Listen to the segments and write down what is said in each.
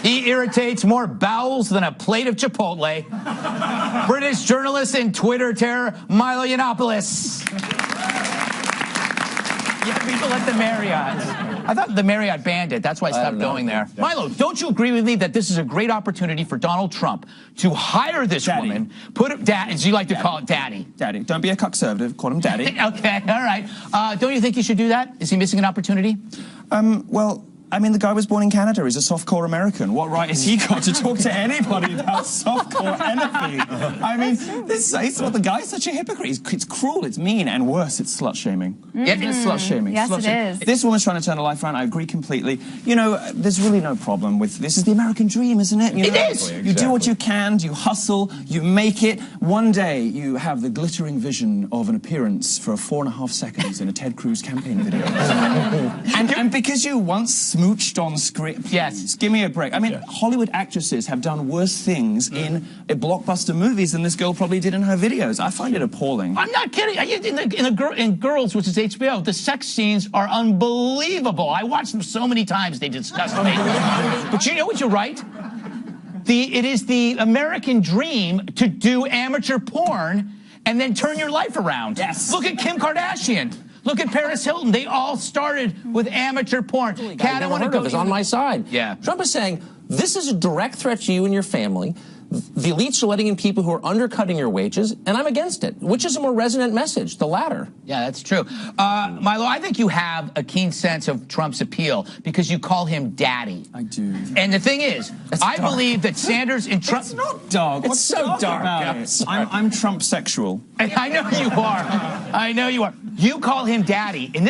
He irritates more bowels than a plate of Chipotle. British journalist and Twitter terror, Milo Yiannopoulos. Yeah, people at the Marriott. I thought the Marriott banned it. That's why I stopped going there. Milo, don't you agree with me that this is a great opportunity for Donald Trump to hire this woman, put it, as you like to call it, daddy? Daddy. Don't be a conservative. Call him daddy. Okay, all right. Don't you think he should do that? Is he missing an opportunity? Well, I mean, the guy was born in Canada. He's a softcore American. What right has he got to talk to anybody about softcore anything? I mean, the guy's such a hypocrite. It's cruel, it's mean, and worse, it's slut-shaming. It is slut-shaming. Yes, it is. This woman's trying to turn her life around. I agree completely. You know, there's really no problem with this. Is the American dream, isn't it? It is. You do what you can, you hustle, you make it. One day, you have the glittering vision of an appearance for 4.5 seconds in a Ted Cruz campaign video. and because you once smooched on script. Yes. Give me a break. I mean, Hollywood actresses have done worse things in blockbuster movies than this girl probably did in her videos. I find it appalling. I'm not kidding. In Girls, which is HBO, the sex scenes are unbelievable. I watched them so many times, they disgust me. But you know what, you're right? It is the American dream to do amateur porn and then turn your life around. Yes. Look at Kim Kardashian. Look at Paris Hilton. They all started with amateur porn. Kat, I want to go. Is on my side. Yeah. Trump is saying this is a direct threat to you and your family. The elites are letting in people who are undercutting your wages, and I'm against it. Which is a more resonant message? The latter. Yeah, that's true. Milo, I think you have a keen sense of Trump's appeal because you call him daddy. I do. And the thing is, I believe that Sanders and Trump... It's not dark. What's so dark about it? I'm Trump sexual. I know you are. I know you are. You call him daddy, and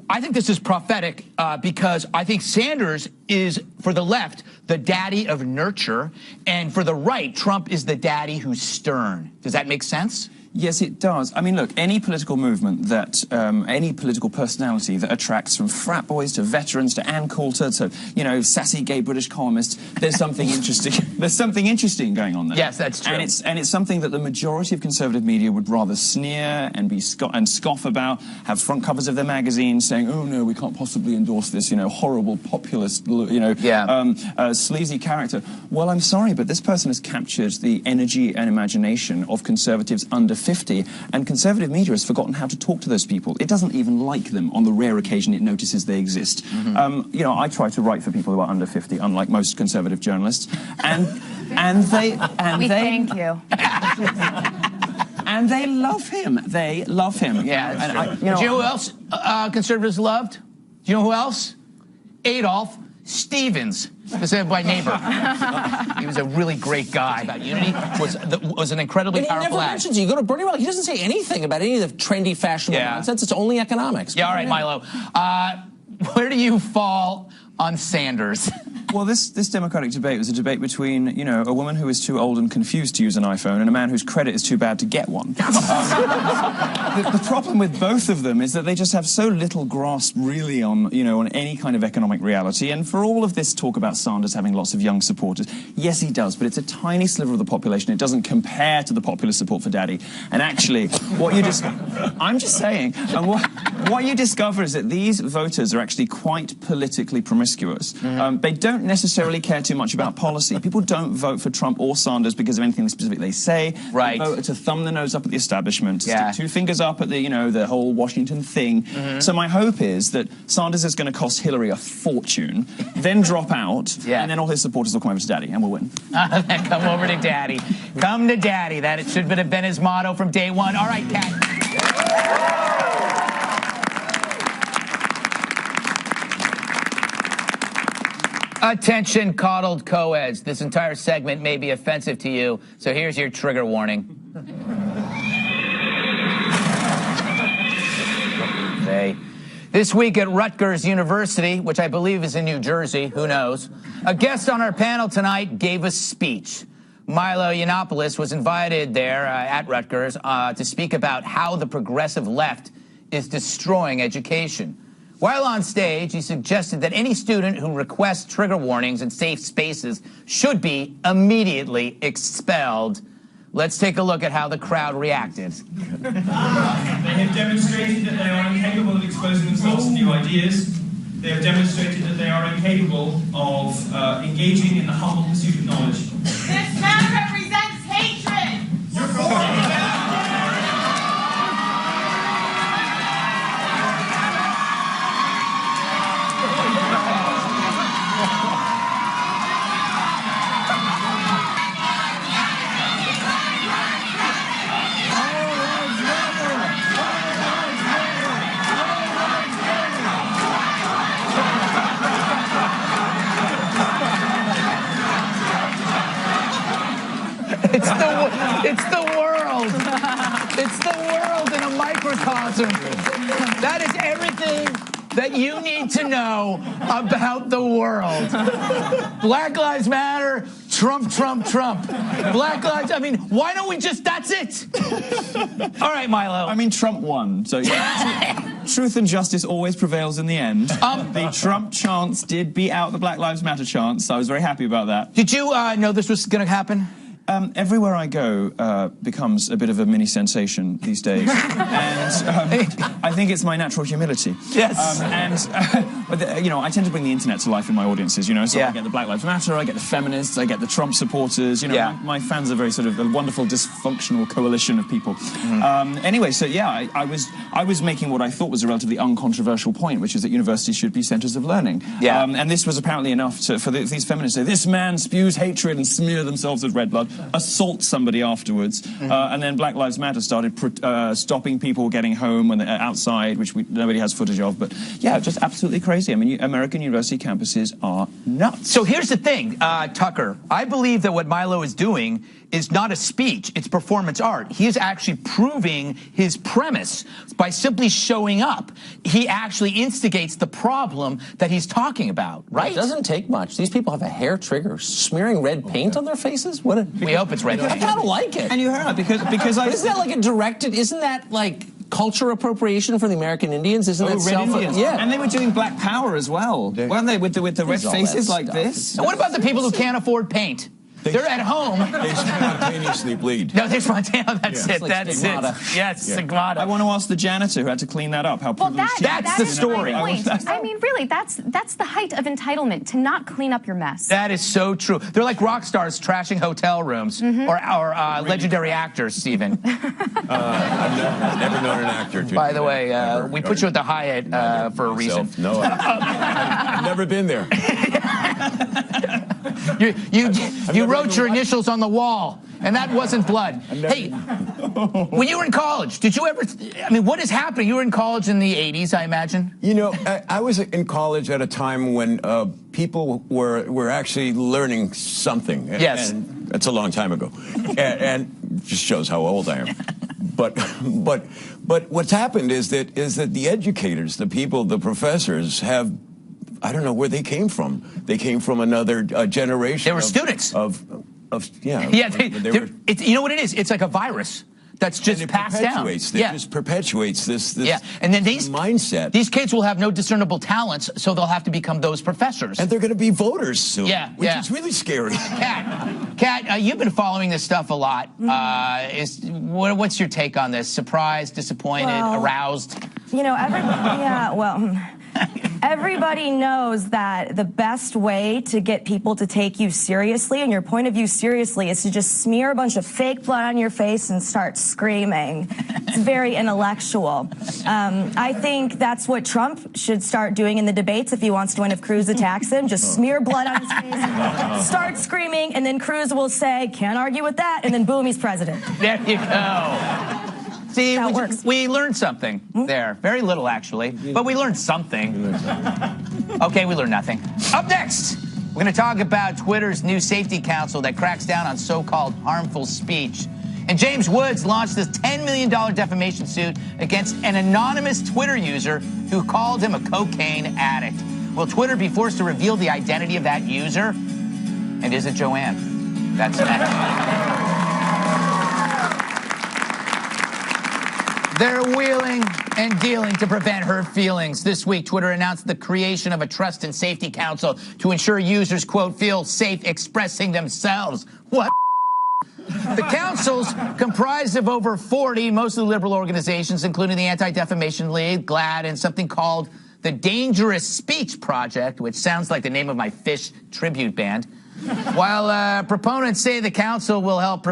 I think this is prophetic because I think Sanders is, for the left, the daddy of nurture, and for the right, Trump is the daddy who's stern. Does that make sense? Yes, it does. I mean, look, any political movement that, any political personality that attracts from frat boys to veterans to Ann Coulter to, you know, sassy gay British columnists, there's something interesting. There's something interesting going on there. Yes, that's true. And it's something that the majority of conservative media would rather sneer and scoff about, have front covers of their magazines saying, oh no, we can't possibly endorse this, you know, horrible populist, you know, sleazy character. Well, I'm sorry, but this person has captured the energy and imagination of conservatives under 50, and conservative media has forgotten how to talk to those people. It doesn't even like them on the rare occasion it notices they exist. You know, I try to write for people who are under 50, unlike most conservative journalists, and they thank you. And they love him. They love him. Yeah, that's true. Do you know who else conservatives loved? Do you know who else? Adolf Stevens, my neighbor. He was a really great guy. About unity was an incredibly powerful never act. mentions you. Go to Bernie Madoff. He doesn't say anything about any of the trendy, fashionable nonsense. It's only economics. Yeah, all right, Milo. Where do you fall on Sanders? Well, this Democratic debate was a debate between, you know, a woman who is too old and confused to use an iPhone and a man whose credit is too bad to get one. The problem with both of them is that they just have so little grasp, really, on, you know, on any kind of economic reality. And for all of this talk about Sanders having lots of young supporters, yes, he does, but it's a tiny sliver of the population. It doesn't compare to the popular support for Daddy. And actually, what you just... I'm just saying, and what you discover is that these voters are actually quite politically promiscuous. They don't necessarily care too much about policy. People don't vote for Trump or Sanders because of anything specific they say. Right. They vote to thumb the nose up at the establishment, to stick two fingers up at the, you know, the whole Washington thing. So my hope is that Sanders is going to cost Hillary a fortune, then drop out, and then all his supporters will come over to Daddy, and we'll win. Come over to Daddy. Come to Daddy. That it should have been his motto from day one. All right, Kat. Attention, coddled co-eds. This entire segment may be offensive to you, so here's your trigger warning. Okay. This week at Rutgers University, which I believe is in New Jersey, who knows, a guest on our panel tonight gave a speech. Milo Yiannopoulos was invited there at Rutgers to speak about how the progressive left is destroying education. While on stage, he suggested that any student who requests trigger warnings in safe spaces should be immediately expelled. Let's take a look at how the crowd reacted. They have demonstrated that they are incapable of exposing themselves to new ideas. They have demonstrated that they are incapable capable of engaging in the humble pursuit of knowledge. This man represents hatred! It's the world. It's the world in a microcosm. That is everything that you need to know about the world. Black Lives Matter, Trump, Trump, Trump. Black Lives, I mean, why don't we just, that's it. All right, Milo. I mean, Trump won, so truth and justice always prevails in the end. The Trump chants did beat out the Black Lives Matter chants, so I was very happy about that. Did you know this was going to happen? Everywhere I go becomes a bit of a mini sensation these days, and I think it's my natural humility. Yes. You know, I tend to bring the internet to life in my audiences. You know, so Yeah. I get the Black Lives Matter, I get the feminists, I get the Trump supporters. You know, Yeah. my fans are very sort of a wonderful dysfunctional coalition of people. Anyway, so yeah, I was making what I thought was a relatively uncontroversial point, which is that universities should be centres of learning. Yeah. And this was apparently enough for these feminists to say, this man spews hatred and smear themselves with red blood, assault somebody afterwards, and then Black Lives Matter started stopping people getting home when they're outside, which nobody has footage of. But yeah, just absolutely crazy. I mean, American university campuses are nuts. So here's the thing, Tucker. I believe that what Milo is doing is not a speech, it's performance art. He is actually proving his premise by simply showing up. He actually instigates the problem that he's talking about, right? It doesn't take much. These people have a hair trigger. Smearing red paint on their faces? What a... We hope it's red I paint. kind of like it. And you heard because I... Isn't that like a directed... Isn't that like culture appropriation for the American Indians? Isn't that Red Indians. Yeah. And they were doing Black Power as well, weren't they? With the red all that faces like stuff. this. And what about the people who can't afford paint? They're at home. They spontaneously bleed. No, they're spontaneous. That's it. like That's stigmata. it. Yes, stigmata. I want to ask the janitor who had to clean that up how Well, privileged That's the story. My point. I mean, really, that's the height of entitlement, to not clean up your mess. That is so true. They're like rock stars trashing hotel rooms, or legendary actors, Stephen. I've never known an actor to. By the way, we put you at the Hyatt for a reason. No, I've never been there. You wrote your initials on the wall, and that wasn't blood. Hey, when you were in college, did you ever? I mean, what is happening? You were in college in the '80s, I imagine. You know, I was in college at a time when people were actually learning something. Yes. And that's a long time ago, and just shows how old I am. But what's happened is that the educators, the people, the professors have. I don't know where they came from. They came from another generation. They were students. Yeah. Yeah. You know what it is? It's like a virus that's just passed down. It just perpetuates this yeah. And then these mindset. These kids will have no discernible talents, so they'll have to become those professors. And they're going to be voters soon. Yeah. Which is really scary. Kat, you've been following this stuff a lot. What's your take on this? Surprised, disappointed, aroused? You know, everybody knows that the best way to get people to take you seriously and your point of view seriously is to just smear a bunch of fake blood on your face and start screaming. It's very intellectual. I think that's what Trump should start doing in the debates if he wants to win. If Cruz attacks him, just smear blood on his face, start screaming, and then Cruz will say, "Can't argue with that," and then boom, he's president. There you go. See, we learned something there. Very little, actually. But we learned something. Okay, we learned nothing. Up next, we're going to talk about Twitter's new safety council that cracks down on so-called harmful speech. And James Woods launched this $10 million defamation suit against an anonymous Twitter user who called him a cocaine addict. Will Twitter be forced to reveal the identity of that user? And is it Joanne? That's next. They're wheeling and dealing to prevent hurt feelings. This week, Twitter announced the creation of a trust and safety council to ensure users, quote, feel safe expressing themselves. What? The council's comprised of over 40, mostly liberal organizations, including the Anti-Defamation League, GLAAD, and something called the Dangerous Speech Project, which sounds like the name of my Fish tribute band. While proponents say the council will help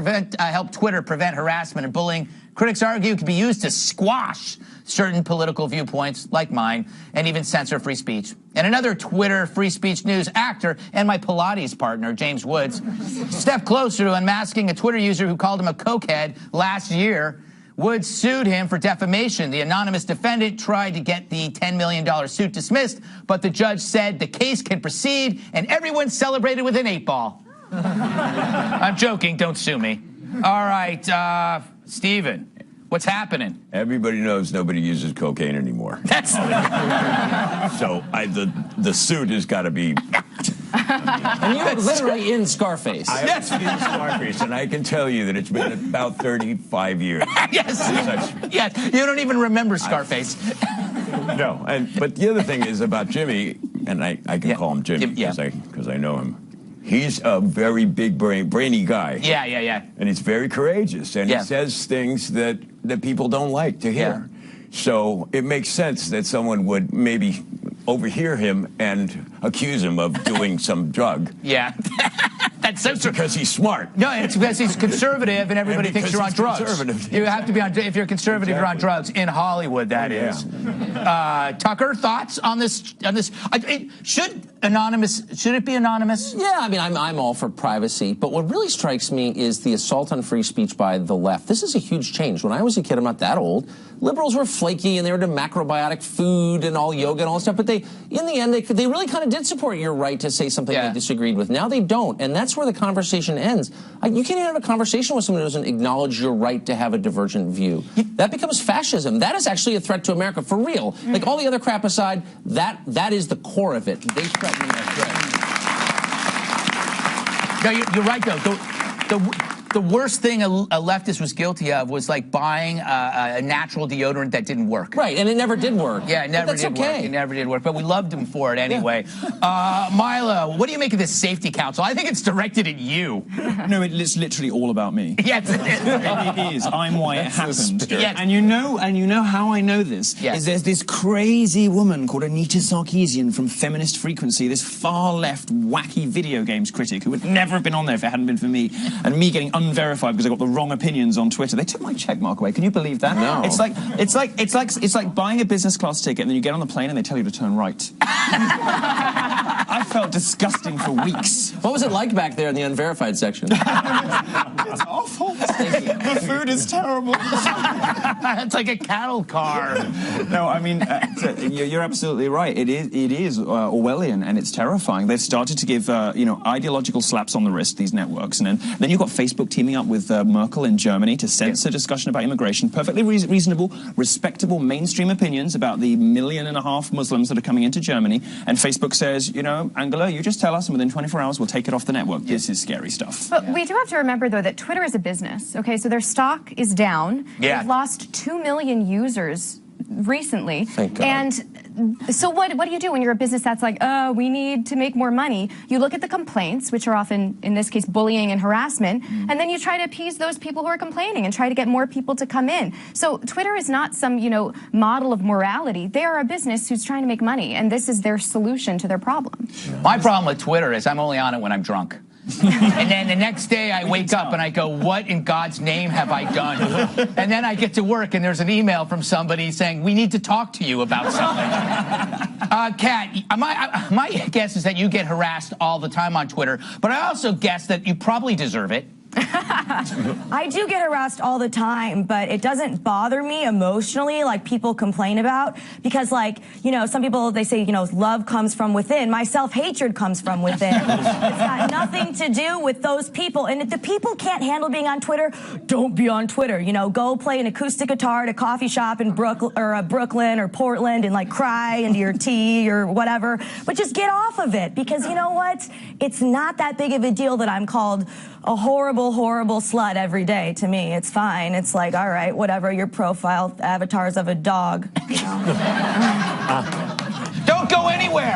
Twitter prevent harassment and bullying, critics argue it can be used to squash certain political viewpoints, like mine, and even censor free speech. And another Twitter free speech news actor and my Pilates partner, James Woods, stepped closer to unmasking a Twitter user who called him a cokehead last year. Woods sued him for defamation. The anonymous defendant tried to get the $10 million suit dismissed, but the judge said the case can proceed, and everyone celebrated with an 8-ball. I'm joking. Don't sue me. All right, Stephen, what's happening? Everybody knows nobody uses cocaine anymore. That's So the suit has got to be. And you were literally in Scarface. I have seen Scarface, and I can tell you that it's been about 35 years. Yes. Yes. You don't even remember Scarface. No. But the other thing is about Jimmy, and I can call him Jimmy because I know him. He's a very big brainy guy. Yeah. And he's very courageous, and he says things that people don't like to hear. So it makes sense that someone would maybe overhear him and accuse him of doing some drug. Yeah. That's so true. Because he's smart. No, it's because he's conservative and everybody thinks you're on drugs. Conservative. You have to be on, if you're conservative, you're on drugs. In Hollywood, that is. Tucker, thoughts on this? Should it be anonymous? Yeah, I mean, I'm all for privacy, but what really strikes me is the assault on free speech by the left. This is a huge change. When I was a kid, I'm not that old, liberals were flaky and they were into macrobiotic food and all yoga and all that stuff, but in the end, they really kind of did support your right to say something they disagreed with. Now they don't, and that's where the conversation ends. You can't even have a conversation with someone who doesn't acknowledge your right to have a divergent view. That becomes fascism. That is actually a threat to America, for real. Like, all the other crap aside, that is the core of it. They threaten that threat. No, you're right, though. The worst thing a leftist was guilty of was like buying a natural deodorant that didn't work. Right, and it never did work. Yeah, it never did work. It never did work, but we loved him for it anyway. Milo, what do you make of this safety council? I think it's directed at you. No, it's literally all about me. Yes, it is. It is. I'm why it happened. Yes. And you know how I know this? Yes. Is there's this crazy woman called Anita Sarkeesian from Feminist Frequency, this far-left, wacky video games critic who would never have been on there if it hadn't been for me, and me getting unverified because I got the wrong opinions on Twitter. They took my check mark away. Can you believe that? No. It's like buying a business class ticket and then you get on the plane and they tell you to turn right. I felt disgusting for weeks. What was it like back there in the unverified section? It's awful. The food is terrible. It's like a cattle car. No, I mean, you're absolutely right. It is Orwellian, and it's terrifying. They've started to give, ideological slaps on the wrist, these networks, and then you've got Facebook teaming up with Merkel in Germany to censor discussion about immigration. Perfectly reasonable, respectable, mainstream opinions about the 1.5 million Muslims that are coming into Germany. And Facebook says, Angela, you just tell us, and within 24 hours, we'll take it off the network. This is scary stuff. But we do have to remember, though, that Twitter is a business, okay? So their stock is down. Yeah. They've lost 2 million users recently. Thank God. And so what do you do when you're a business that's like, we need to make more money? You look at the complaints, which are often, in this case, bullying and harassment, and then you try to appease those people who are complaining and try to get more people to come in. So Twitter is not some, model of morality. They are a business who's trying to make money, and this is their solution to their problem. My problem with Twitter is I'm only on it when I'm drunk. And then the next day I wake up and I go, what in God's name have I done? And then I get to work and there's an email from somebody saying, we need to talk to you about something. Kat, my guess is that you get harassed all the time on Twitter, but I also guess that you probably deserve it. I do get harassed all the time, but it doesn't bother me emotionally like people complain about, because some people, they say, love comes from within. My self-hatred comes from within. It's got nothing to do with those people. And if the people can't handle being on Twitter, don't be on Twitter. Go play an acoustic guitar at a coffee shop in Brooklyn or Portland and cry into your tea or whatever. But just get off of it, because you know what? It's not that big of a deal that I'm called a horrible slut every day. To me, it's fine. It's like, all right, whatever, your profile avatars of a dog. Don't go anywhere.